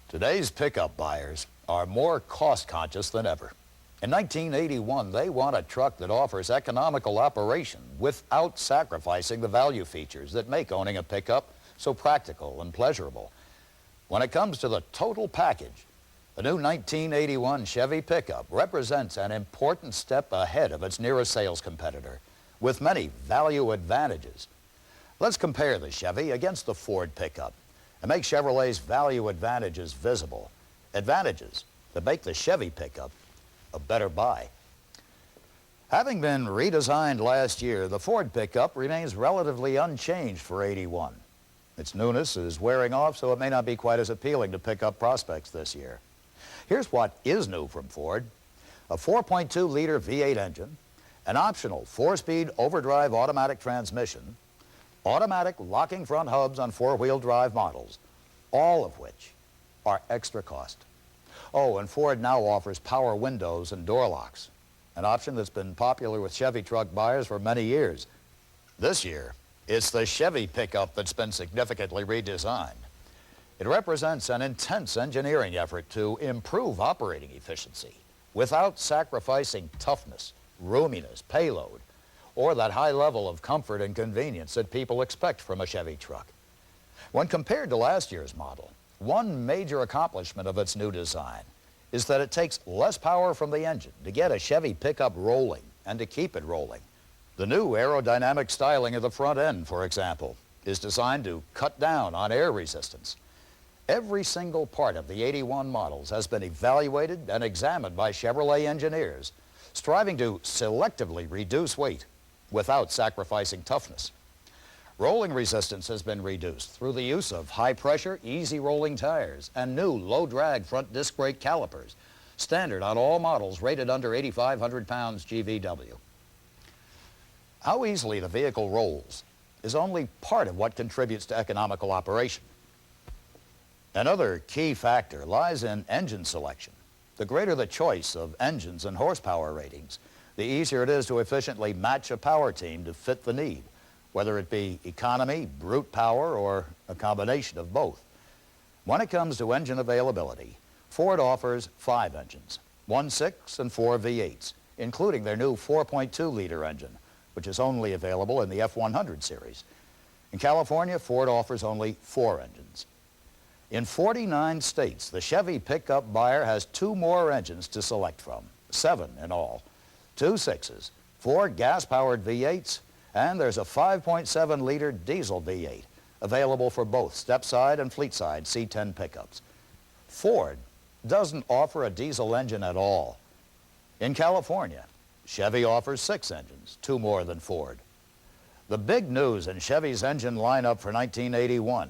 Today's pickup buyers are more cost-conscious than ever. In 1981, they want a truck that offers economical operation without sacrificing the value features that make owning a pickup so practical and pleasurable. When it comes to the total package, the new 1981 Chevy pickup represents an important step ahead of its nearest sales competitor, with many value advantages. Let's compare the Chevy against the Ford pickup and make Chevrolet's value advantages visible. Advantages that make the Chevy pickup a better buy. Having been redesigned last year, the Ford pickup remains relatively unchanged for '81. Its newness is wearing off, so it may not be quite as appealing to pickup prospects this year. Here's what is new from Ford: a 4.2-liter V8 engine, an optional 4-speed overdrive automatic transmission, automatic locking front hubs on 4-wheel drive models, all of which are extra cost. Oh, and Ford now offers power windows and door locks, an option that's been popular with Chevy truck buyers for many years. This year, it's the Chevy pickup that's been significantly redesigned. It represents an intense engineering effort to improve operating efficiency without sacrificing toughness, roominess, payload, or that high level of comfort and convenience that people expect from a Chevy truck. When compared to last year's model, one major accomplishment of its new design is that it takes less power from the engine to get a Chevy pickup rolling and to keep it rolling. The new aerodynamic styling of the front end, for example, is designed to cut down on air resistance. Every single part of the '81 models has been evaluated and examined by Chevrolet engineers, striving to selectively reduce weight without sacrificing toughness. Rolling resistance has been reduced through the use of high-pressure, easy-rolling tires and new low-drag front disc brake calipers, standard on all models rated under 8,500 pounds GVW. How easily the vehicle rolls is only part of what contributes to economical operation. Another key factor lies in engine selection. The greater the choice of engines and horsepower ratings, the easier it is to efficiently match a power team to fit the need, whether it be economy, brute power, or a combination of both. When it comes to engine availability, Ford offers 5 engines, 1 6 and 4 V8s, including their new 4.2-liter engine, which is only available in the F100 series. In California, Ford offers only 4 engines. In 49 states, the Chevy pickup buyer has 2 more engines to select from, 7 in all, 2 6s, 4 gas-powered V8s, and there's a 5.7-liter diesel V8 available for both step-side and fleet-side C10 pickups. Ford doesn't offer a diesel engine at all. In California, Chevy offers 6 engines, 2 more than Ford. The big news in Chevy's engine lineup for 1981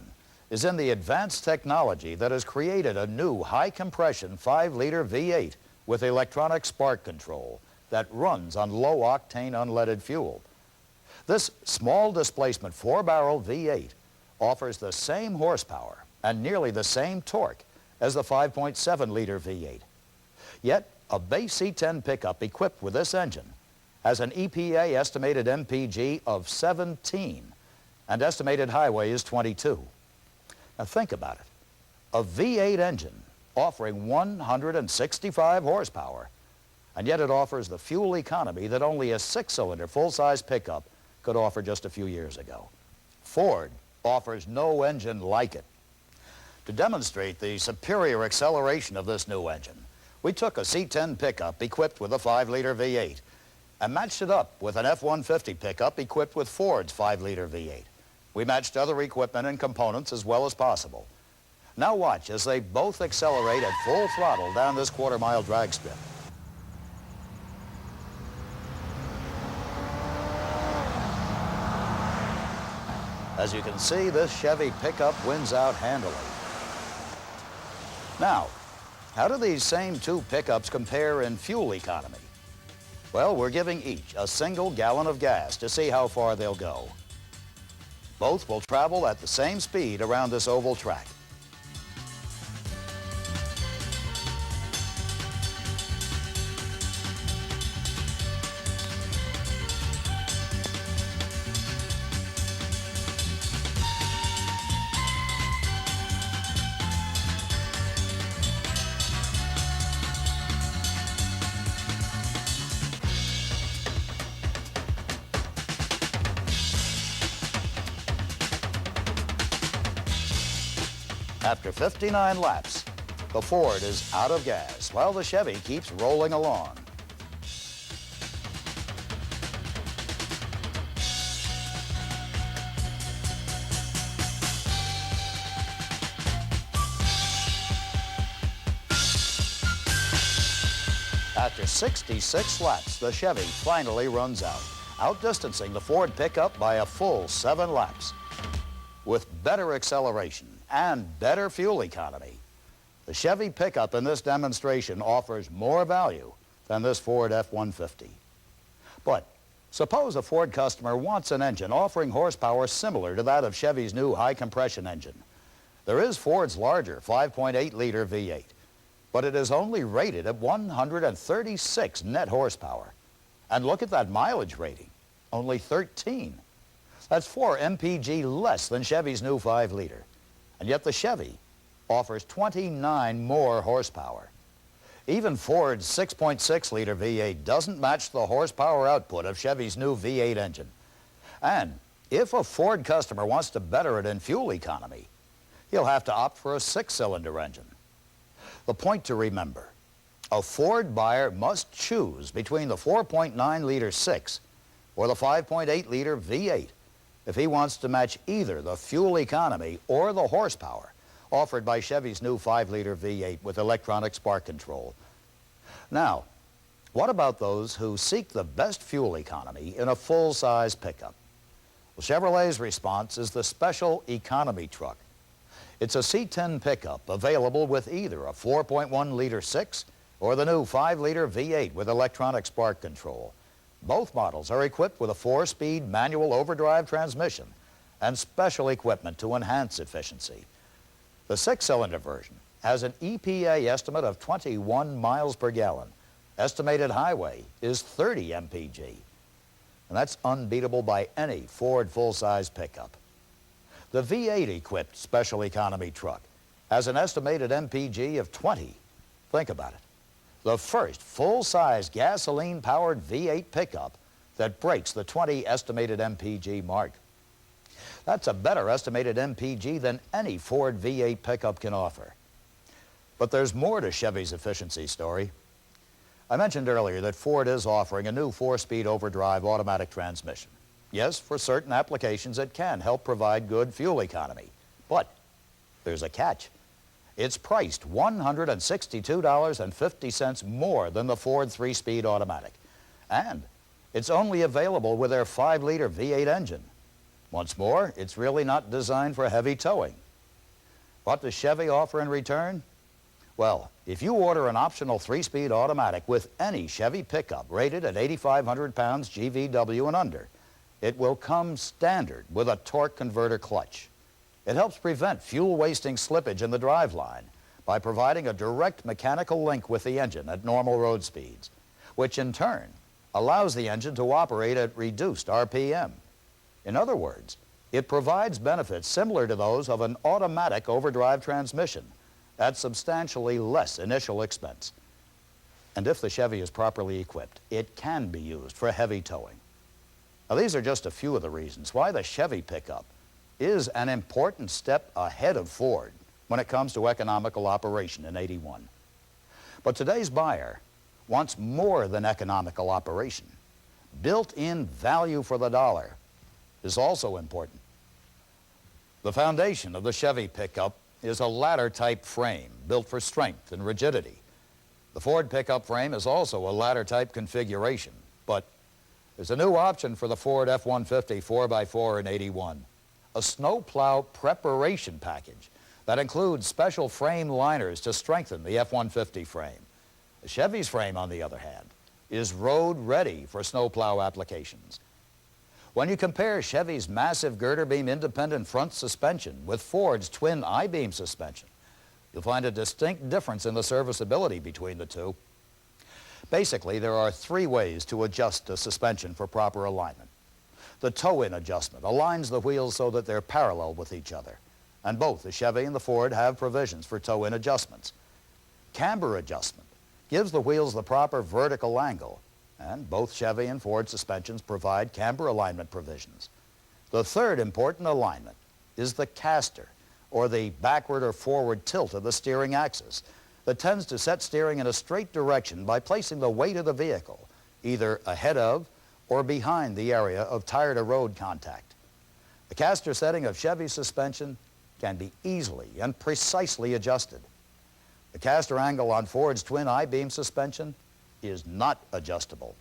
is in the advanced technology that has created a new high-compression 5-liter V8 with electronic spark control that runs on low-octane unleaded fuel. This small displacement 4-barrel V8 offers the same horsepower and nearly the same torque as the 5.7-liter V8. Yet, a base C10 pickup equipped with this engine has an EPA estimated MPG of 17 and estimated highway is 22. Now think about it. A V8 engine offering 165 horsepower, and yet it offers the fuel economy that only a 6-cylinder full-size pickup could offer just a few years ago. Ford offers no engine like it. To demonstrate the superior acceleration of this new engine, we took a C10 pickup equipped with a 5-liter V8 and matched it up with an F-150 pickup equipped with Ford's 5-liter V8. We matched other equipment and components as well as possible. Now watch as they both accelerate at full throttle down this quarter-mile drag strip. As you can see, this Chevy pickup wins out handily. Now, how do these same 2 pickups compare in fuel economy? Well, we're giving each a single gallon of gas to see how far they'll go. Both will travel at the same speed around this oval track. After 59 laps, the Ford is out of gas while the Chevy keeps rolling along. After 66 laps, the Chevy finally runs out, outdistancing the Ford pickup by a full 7 laps. With better acceleration and better fuel economy, the Chevy pickup in this demonstration offers more value than this Ford F-150. But suppose a Ford customer wants an engine offering horsepower similar to that of Chevy's new high-compression engine. There is Ford's larger 5.8-liter V8, but it is only rated at 136 net horsepower. And look at that mileage rating, only 13. That's 4 mpg less than Chevy's new 5-liter. And yet the Chevy offers 29 more horsepower. Even Ford's 6.6-liter V8 doesn't match the horsepower output of Chevy's new V8 engine. And if a Ford customer wants to better it in fuel economy, he'll have to opt for a 6-cylinder engine. The point to remember, a Ford buyer must choose between the 4.9-liter 6 or the 5.8-liter V8 if he wants to match either the fuel economy or the horsepower offered by Chevy's new 5-liter V8 with electronic spark control. Now, what about those who seek the best fuel economy in a full-size pickup? Well, Chevrolet's response is the Special Economy Truck. It's a C10 pickup available with either a 4.1-liter 6 or the new 5-liter V8 with electronic spark control. Both models are equipped with a 4-speed manual overdrive transmission and special equipment to enhance efficiency. The 6-cylinder version has an EPA estimate of 21 miles per gallon. Estimated highway is 30 mpg. And that's unbeatable by any Ford full-size pickup. The V8-equipped Special Economy truck has an estimated mpg of 20. Think about it. The first full-size gasoline-powered V8 pickup that breaks the 20 estimated mpg mark. That's a better estimated mpg than any Ford V8 pickup can offer. But there's more to Chevy's efficiency story. I mentioned earlier that Ford is offering a new 4-speed overdrive automatic transmission. Yes, for certain applications it can help provide good fuel economy. But there's a catch. It's priced $162.50 more than the Ford 3-speed automatic. And it's only available with their 5-liter V8 engine. Once more, it's really not designed for heavy towing. What does Chevy offer in return? Well, if you order an optional 3-speed automatic with any Chevy pickup rated at 8,500 pounds GVW and under, it will come standard with a torque converter clutch. It helps prevent fuel-wasting slippage in the driveline by providing a direct mechanical link with the engine at normal road speeds, which in turn allows the engine to operate at reduced RPM. In other words, it provides benefits similar to those of an automatic overdrive transmission at substantially less initial expense. And if the Chevy is properly equipped, it can be used for heavy towing. Now, these are just a few of the reasons why the Chevy pickup is an important step ahead of Ford when it comes to economical operation in '81. But today's buyer wants more than economical operation. Built-in value for the dollar is also important. The foundation of the Chevy pickup is a ladder-type frame built for strength and rigidity. The Ford pickup frame is also a ladder-type configuration, but there's a new option for the Ford F-150 4x4 in '81, a snowplow preparation package that includes special frame liners to strengthen the F-150 frame. The Chevy's frame, on the other hand, is road-ready for snowplow applications. When you compare Chevy's massive girder beam independent front suspension with Ford's twin I-beam suspension, you'll find a distinct difference in the serviceability between the two. Basically, there are 3 ways to adjust a suspension for proper alignment. The toe-in adjustment aligns the wheels so that they're parallel with each other, and both the Chevy and the Ford have provisions for toe-in adjustments. Camber adjustment gives the wheels the proper vertical angle, and both Chevy and Ford suspensions provide camber alignment provisions. The third important alignment is the caster, or the backward or forward tilt of the steering axis that tends to set steering in a straight direction by placing the weight of the vehicle either ahead of or behind the area of tire-to-road contact. The caster setting of Chevy's suspension can be easily and precisely adjusted. The caster angle on Ford's twin I-beam suspension is not adjustable.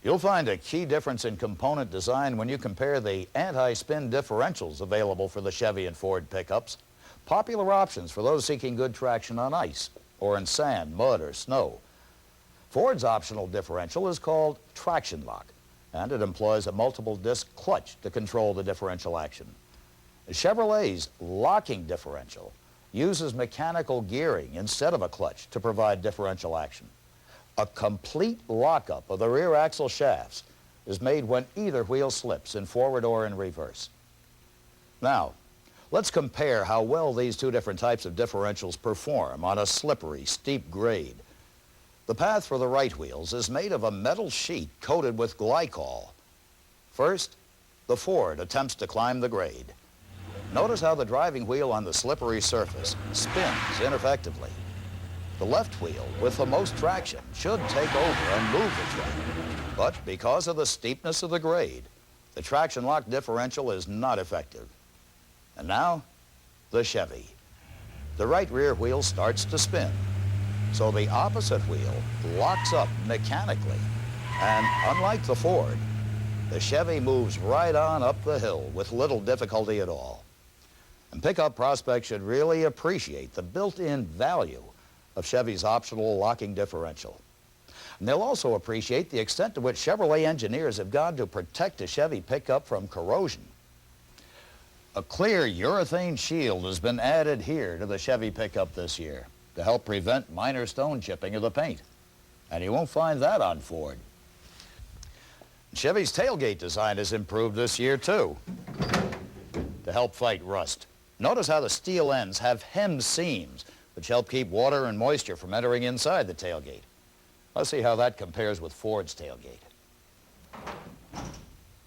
You'll find a key difference in component design when you compare the anti-spin differentials available for the Chevy and Ford pickups, popular options for those seeking good traction on ice or in sand, mud, or snow. Ford's optional differential is called traction lock, and it employs a multiple disc clutch to control the differential action. Chevrolet's locking differential uses mechanical gearing instead of a clutch to provide differential action. A complete lockup of the rear axle shafts is made when either wheel slips in forward or in reverse. Now, let's compare how well these two different types of differentials perform on a slippery, steep grade. The path for the right wheels is made of a metal sheet coated with glycol. First, the Ford attempts to climb the grade. Notice how the driving wheel on the slippery surface spins ineffectively. The left wheel, with the most traction, should take over and move the track. But because of the steepness of the grade, the traction lock differential is not effective. And now, the Chevy. The right rear wheel starts to spin, so the opposite wheel locks up mechanically. And unlike the Ford, the Chevy moves right on up the hill with little difficulty at all. And pickup prospects should really appreciate the built-in value of Chevy's optional locking differential. And they'll also appreciate the extent to which Chevrolet engineers have gone to protect a Chevy pickup from corrosion. A clear urethane shield has been added here to the Chevy pickup this year to help prevent minor stone chipping of the paint. And you won't find that on Ford. Chevy's tailgate design has improved this year too to help fight rust. Notice how the steel ends have hem seams which help keep water and moisture from entering inside the tailgate. Let's see how that compares with Ford's tailgate.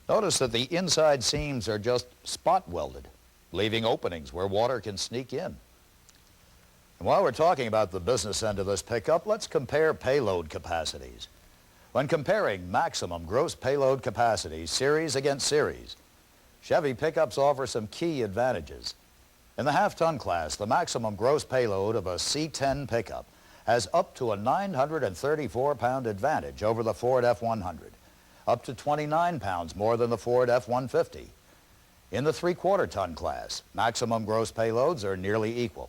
Notice that the inside seams are just spot welded, leaving openings where water can sneak in. And while we're talking about the business end of this pickup, let's compare payload capacities. When comparing maximum gross payload capacities, series against series, Chevy pickups offer some key advantages. In the half-ton class, the maximum gross payload of a C10 pickup has up to a 934-pound advantage over the Ford F100, up to 29 pounds more than the Ford F150. In the 3/4-ton class, maximum gross payloads are nearly equal.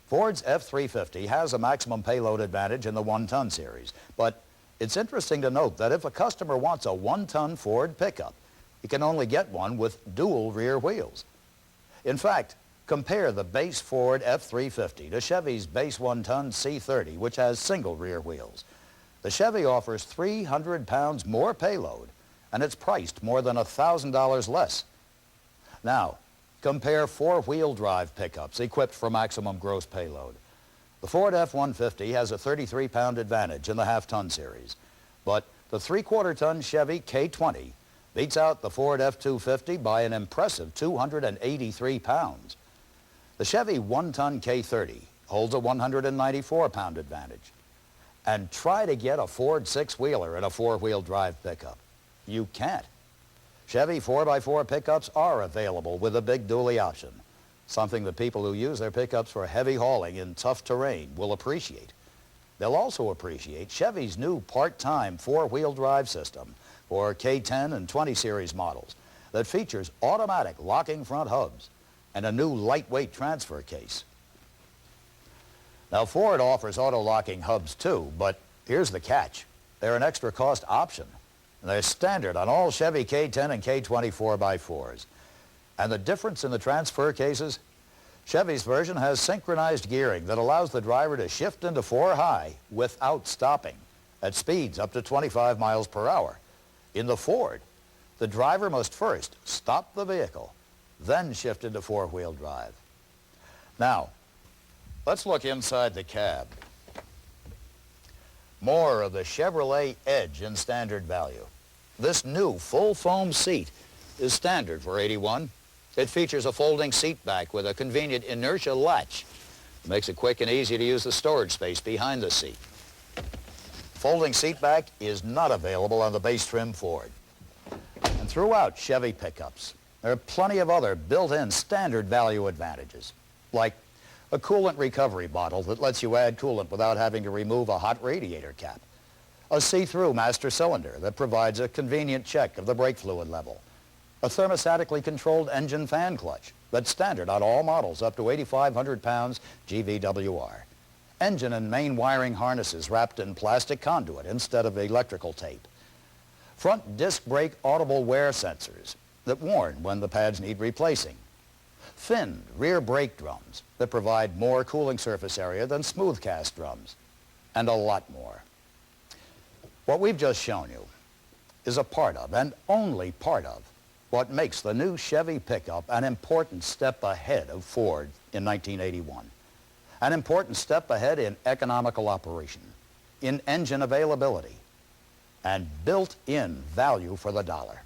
Ford's F350 has a maximum payload advantage in the 1-ton series, but it's interesting to note that if a customer wants a 1-ton Ford pickup, he can only get one with dual rear wheels. In fact, compare the base Ford F350 to Chevy's base 1-ton C30, which has single rear wheels. The Chevy offers 300 pounds more payload, and it's priced more than $1,000 less. Now, compare 4-wheel drive pickups equipped for maximum gross payload. The Ford F-150 has a 33-pound advantage in the half-ton series, but the 3/4-ton Chevy K20 beats out the Ford F-250 by an impressive 283 pounds. The Chevy 1-ton K30 holds a 194-pound advantage. And try to get a Ford 6-wheeler in a 4-wheel drive pickup. You can't. Chevy 4x4 pickups are available with a big dually option, something that people who use their pickups for heavy hauling in tough terrain will appreciate. They'll also appreciate Chevy's new part-time 4-wheel drive system for K10 and 20 series models that features automatic locking front hubs and a new lightweight transfer case. Now, Ford offers auto-locking hubs too, but here's the catch. They're an extra cost option. They're standard on all Chevy K10 and K20 4x4s. And the difference in the transfer cases? Chevy's version has synchronized gearing that allows the driver to shift into 4-high without stopping at speeds up to 25 miles per hour. In the Ford, the driver must first stop the vehicle, then shift into 4-wheel drive. Now, let's look inside the cab. More of the Chevrolet edge in standard value. This new full foam seat is standard for '81. It features a folding seat back with a convenient inertia latch. It makes it quick and easy to use the storage space behind the seat. Folding seat back is not available on the base trim Ford. And throughout Chevy pickups, there are plenty of other built-in standard value advantages, like a coolant recovery bottle that lets you add coolant without having to remove a hot radiator cap, a see-through master cylinder that provides a convenient check of the brake fluid level, a thermostatically controlled engine fan clutch that's standard on all models up to 8,500 pounds GVWR, engine and main wiring harnesses wrapped in plastic conduit instead of electrical tape, front disc brake audible wear sensors that warn when the pads need replacing, finned rear brake drums that provide more cooling surface area than smooth cast drums, and a lot more. What we've just shown you is a part of, and only part of, what makes the new Chevy pickup an important step ahead of Ford in 1981. An important step ahead in economical operation, in engine availability, and built-in value for the dollar.